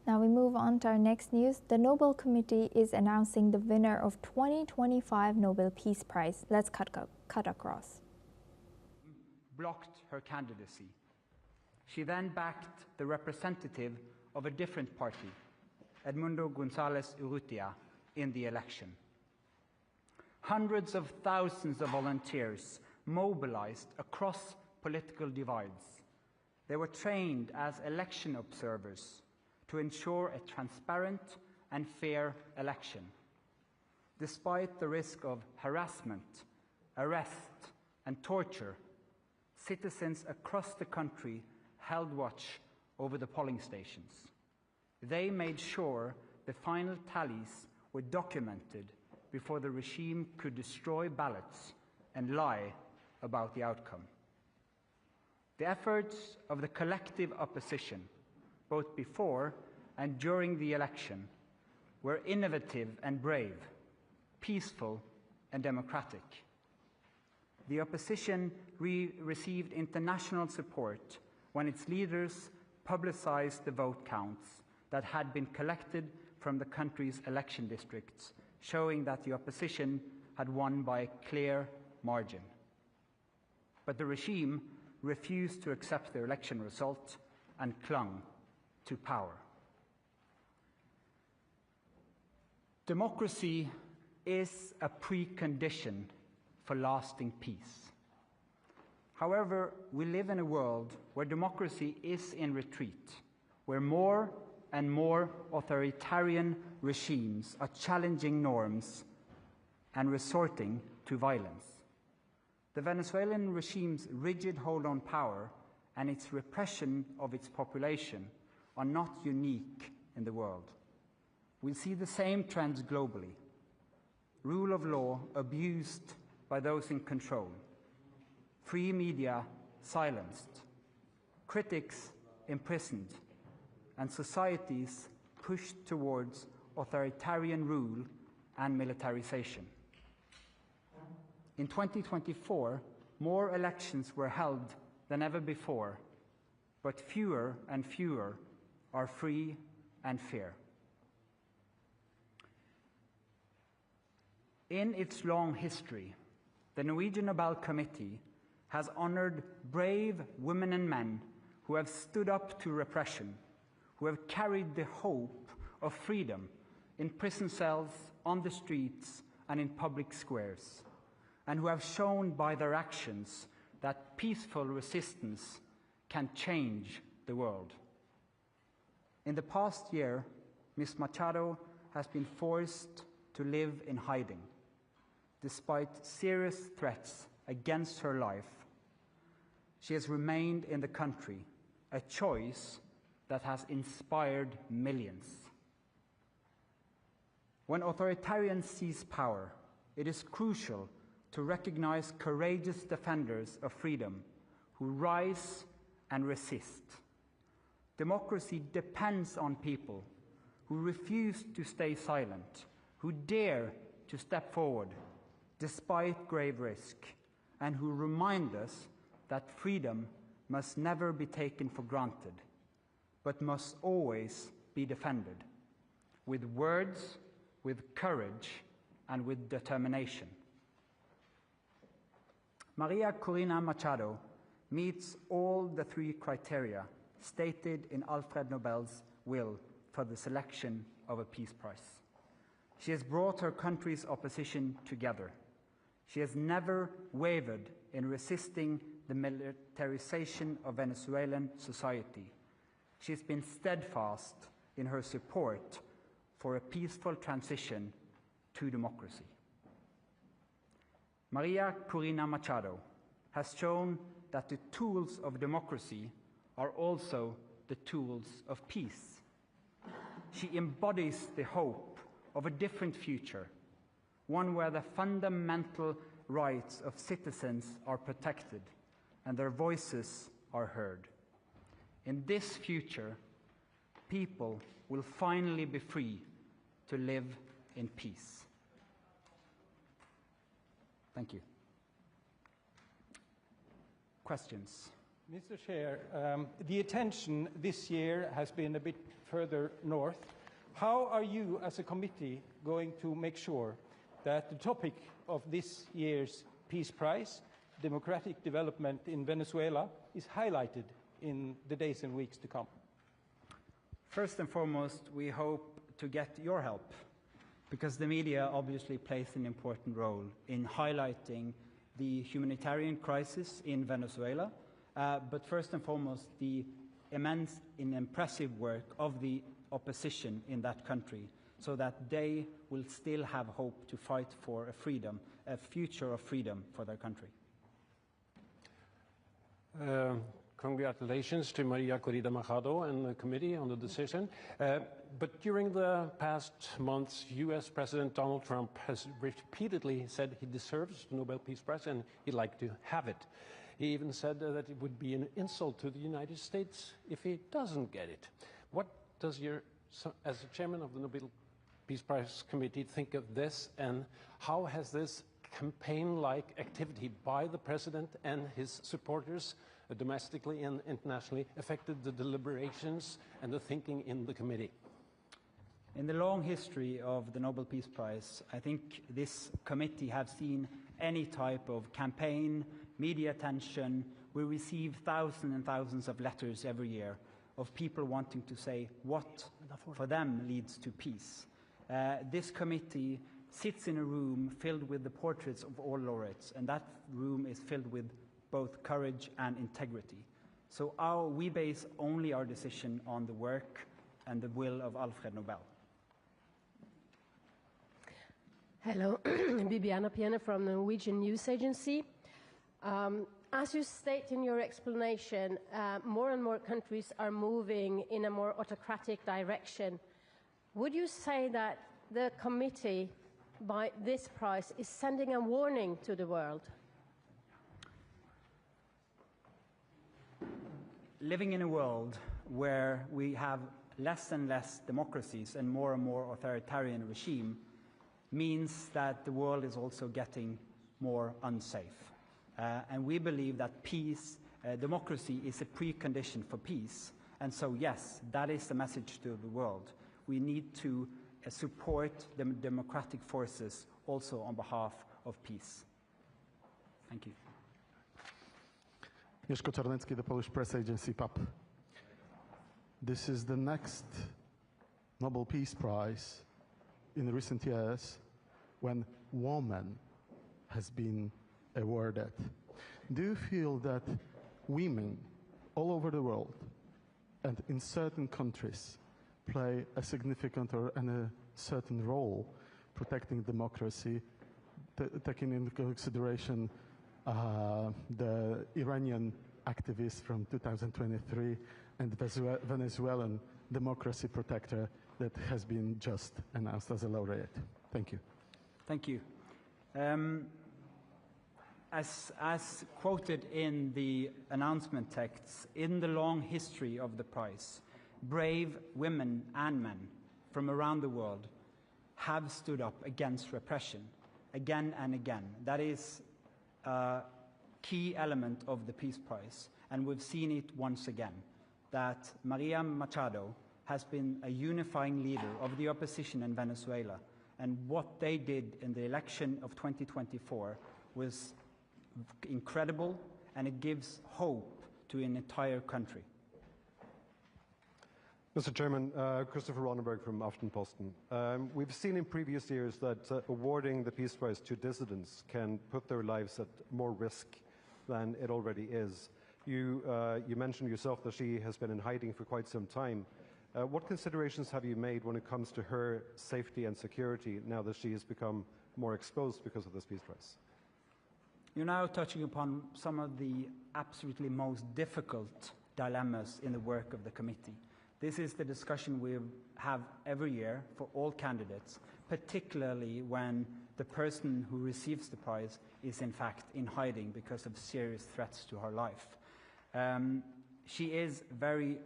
Now we move on to our next news. The Nobel Committee is announcing the winner of 2025 Nobel Peace Prize. Let's cut across. Blocked her candidacy. She then backed the representative of a different party, Edmundo González Urrutia, in the election. Hundreds of thousands of volunteers mobilized across political divides. They were trained as election observers to ensure a transparent and fair election. Despite the risk of harassment, arrest, and torture, citizens across the country held watch over the polling stations. They made sure the final tallies were documented before the regime could destroy ballots and lie about the outcome. The efforts of the collective opposition, both before and during the election, were innovative and brave, peaceful and democratic. The opposition received international support when its leaders publicized the vote counts that had been collected from the country's election districts, showing that the opposition had won by a clear margin. But the regime refused to accept the election result and clung to power. Democracy is a precondition for lasting peace. However, we live in a world where democracy is in retreat, where more and more authoritarian regimes are challenging norms and resorting to violence. The Venezuelan regime's rigid hold on power and its repression of its population are not unique in the world. We see the same trends globally. Rule of law abused by those in control, free media silenced, critics imprisoned, and societies pushed towards authoritarian rule and militarization. In 2024, more elections were held than ever before, but fewer and fewer are free and fair. In its long history, the Norwegian Nobel Committee has honored brave women and men who have stood up to repression, who have carried the hope of freedom in prison cells, on the streets, and in public squares, and who have shown by their actions that peaceful resistance can change the world. In the past year, Ms. Machado has been forced to live in hiding. Despite serious threats against her life, she has remained in the country, a choice that has inspired millions. When authoritarians seize power, it is crucial to recognize courageous defenders of freedom who rise and resist. Democracy depends on people who refuse to stay silent, who dare to step forward despite grave risk, and who remind us that freedom must never be taken for granted, but must always be defended, with words, with courage, and with determination. Maria Corina Machado meets all the three criteria stated in Alfred Nobel's will for the selection of a Peace Prize. She has brought her country's opposition together. She has never wavered in resisting the militarization of Venezuelan society. She has been steadfast in her support for a peaceful transition to democracy. Maria Corina Machado has shown that the tools of democracy are also the tools of peace. She embodies the hope of a different future, one where the fundamental rights of citizens are protected and their voices are heard. In this future, people will finally be free to live in peace. Thank you. Questions? Mr. Chair, the attention this year has been a bit further north. How are you as a committee going to make sure that the topic of this year's Peace Prize, democratic development in Venezuela, is highlighted in the days and weeks to come? First and foremost, we hope to get your help, because the media obviously plays an important role in highlighting the humanitarian crisis in Venezuela, but first and foremost, the immense and impressive work of the opposition in that country, so that they will still have hope to fight for a future of freedom for their country. Congratulations to Maria Corina Machado and the committee on the decision. But during the past months, US President Donald Trump has repeatedly said he deserves the Nobel Peace Prize and he'd like to have it. He even said that it would be an insult to the United States if he doesn't get it. What does as the chairman of the Nobel Peace Prize Committee, think of this, and how has this campaign-like activity by the president and his supporters domestically and internationally affected the deliberations and the thinking in the committee? In the long history of the Nobel Peace Prize, I think this committee has seen any type of campaign, media attention. We receive thousands and thousands of letters every year of people wanting to say what for them leads to peace. This committee sits in a room filled with the portraits of all laureates, and that room is filled with both courage and integrity. So we base only our decision on the work and the will of Alfred Nobel. Hello, Bibiana Piene from the Norwegian News Agency. As you state in your explanation, more and more countries are moving in a more autocratic direction. Would you say that the committee, by this prize, is sending a warning to the world? Living in a world where we have less and less democracies and more authoritarian regime means that the world is also getting more unsafe. And we believe that peace, democracy is a precondition for peace. And so, yes, that is the message to the world. We need to support the democratic forces also on behalf of peace. Thank you. Mieszko Czarnecki, the Polish press agency PAP. This is the next Nobel Peace Prize in recent years when woman has been awarded. Do you feel that women all over the world and in certain countries play a significant and a certain role protecting democracy, taking into consideration the Iranian activist from 2023 and Venezuelan democracy protector that has been just announced as a laureate? Thank you. Thank you. As quoted in the announcement texts, in the long history of the prize, brave women and men from around the world have stood up against repression again and again. That is a key element of the Peace Prize, and we've seen it once again, that Maria Machado has been a unifying leader of the opposition in Venezuela, and what they did in the election of 2024 was incredible, and it gives hope to an entire country. Mr. Chairman, Christopher Ronenberg from Aftenposten. We've seen in previous years that awarding the Peace Prize to dissidents can put their lives at more risk than it already is. You mentioned yourself that she has been in hiding for quite some time. What considerations have you made when it comes to her safety and security now that she has become more exposed because of this Peace Prize? You're now touching upon some of the absolutely most difficult dilemmas in the work of the committee. This is the discussion we have every year for all candidates, particularly when the person who receives the prize is in fact in hiding because of serious threats to her life. She is very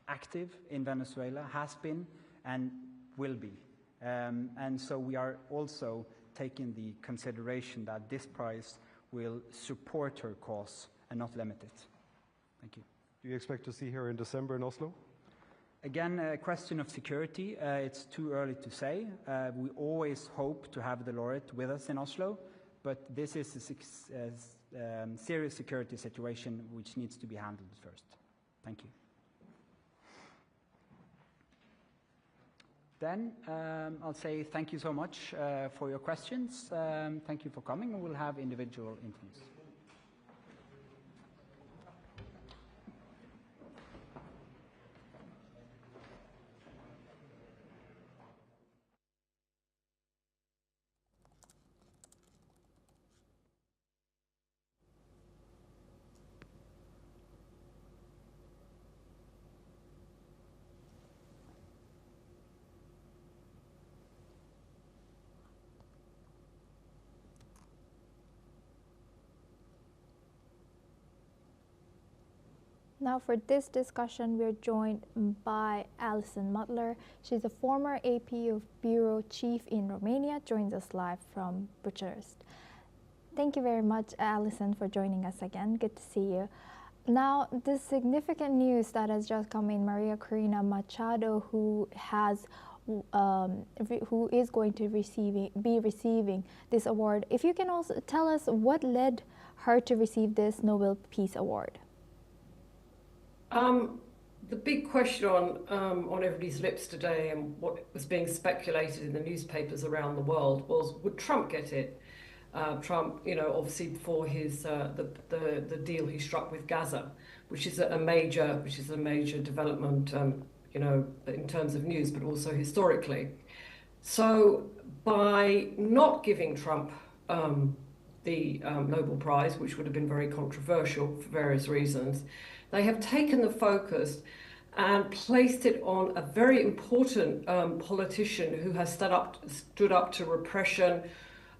active in Venezuela, has been and will be. And so we are also taking the consideration that this prize will support her cause and not limit it. Thank you. Do you expect to see her in December in Oslo? Again, a question of security. It's too early to say. We always hope to have the laureate with us in Oslo, but this is a serious security situation which needs to be handled first. Thank you. Then I'll say thank you so much for your questions. Thank you for coming, and we'll have individual interviews. Now for this discussion, we're joined by Alison Mutler. She's a former AP of Bureau Chief in Romania, joins us live from Bucharest. Thank you very much, Alison, for joining us again. Good to see you. Now, this significant news that has just come in, Maria Corina Machado, who is going to be receiving this award. If you can also tell us what led her to receive this Nobel Peace Award. The big question on everybody's lips today, and what was being speculated in the newspapers around the world, was, would Trump get it? Trump, obviously before his the deal he struck with Gaza, which is a major development, in terms of news, but also historically. So by not giving Trump the Nobel Prize, which would have been very controversial for various reasons, they have taken the focus and placed it on a very important politician who has stood up to repression,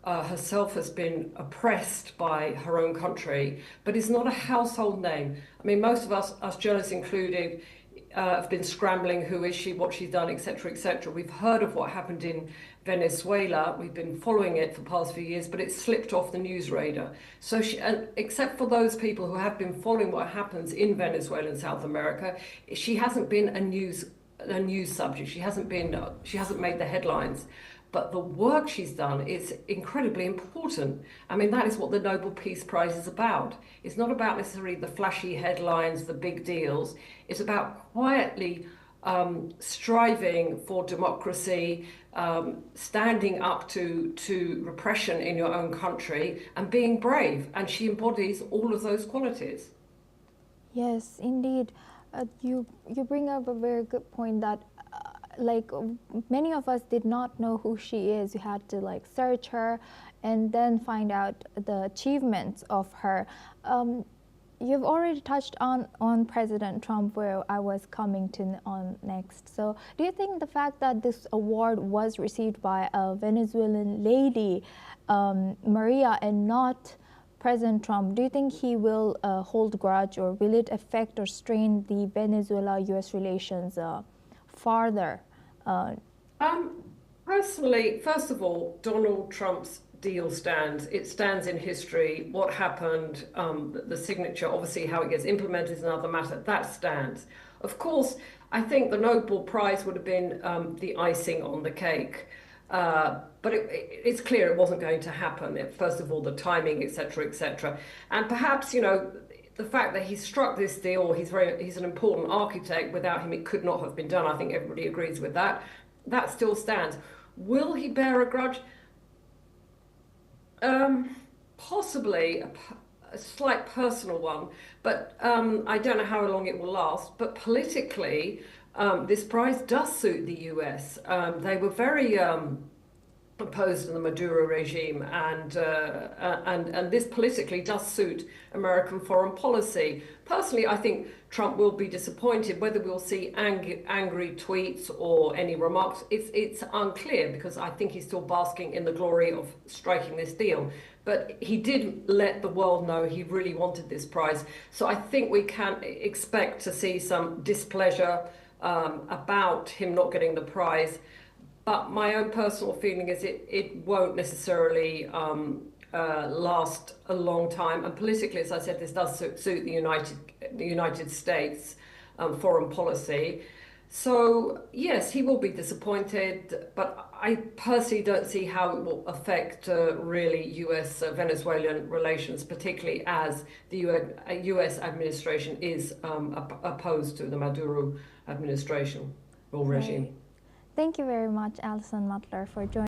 herself has been oppressed by her own country, but is not a household name. I mean, most of us journalists included, have been scrambling, who is she, what she's done, etc., etc. We've heard of what happened in Venezuela. We've been following it for the past few years, but it's slipped off the news radar. So except for those people who have been following what happens in Venezuela and South America, she hasn't been a news subject. She hasn't made the headlines. But the work she's done is incredibly important. I mean, that is what the Nobel Peace Prize is about. It's not about necessarily the flashy headlines, the big deals. It's about quietly striving for democracy, standing up to repression in your own country, and being brave. And she embodies all of those qualities. Yes, indeed. You bring up a very good point that many of us did not know who she is. You had to search her and then find out the achievements of her. You've already touched on President Trump, where I was coming to on next. So do you think the fact that this award was received by a Venezuelan lady, Maria, and not President Trump, do you think he will hold grudge, or will it affect or strain the Venezuela-US relations farther? Personally, first of all, Donald Trump's deal stands. It stands in history. What happened, the signature, obviously how it gets implemented is another matter. That stands. Of course, I think the Nobel Prize would have been the icing on the cake. But it's clear it wasn't going to happen. First of all, the timing, etc., etc. And perhaps, the fact that he struck this deal, he's an important architect. Without him, it could not have been done. I think everybody agrees with that. That still stands. Will he bear a grudge? Possibly a slight personal one, but I don't know how long it will last. But politically, this prize does suit the US. They were very opposed to the Maduro regime, and this politically does suit American foreign policy. Personally, I think Trump will be disappointed. Whether we'll see angry tweets or any remarks, it's unclear, because I think he's still basking in the glory of striking this deal. But he did let the world know he really wanted this prize. So I think we can expect to see some displeasure about him not getting the prize. But my own personal feeling is it won't necessarily last a long time. And politically, as I said, this does suit the United States foreign policy. So, yes, he will be disappointed, but I personally don't see how it will affect really US-Venezuelan relations, particularly as the US administration is opposed to the Maduro administration or regime. Right. Thank you very much, Alison Mutler, for joining.